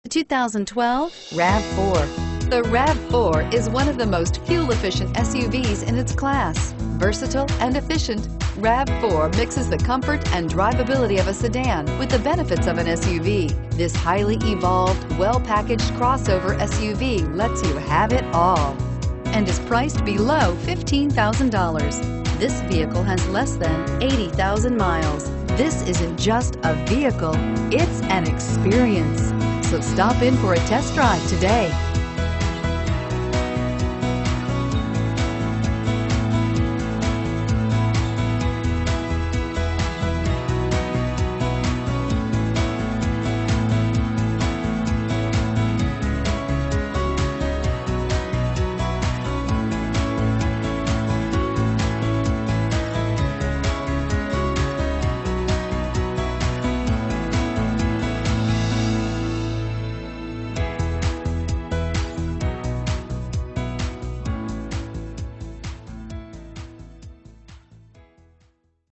2012 RAV4. The RAV4 is one of the most fuel-efficient SUVs in its class. Versatile and efficient, RAV4 mixes the comfort and drivability of a sedan with the benefits of an SUV. This highly evolved, well-packaged crossover SUV lets you have it all and is priced below $15,000. This vehicle has less than 80,000 miles. This isn't just a vehicle, it's an experience. So stop in for a test drive today.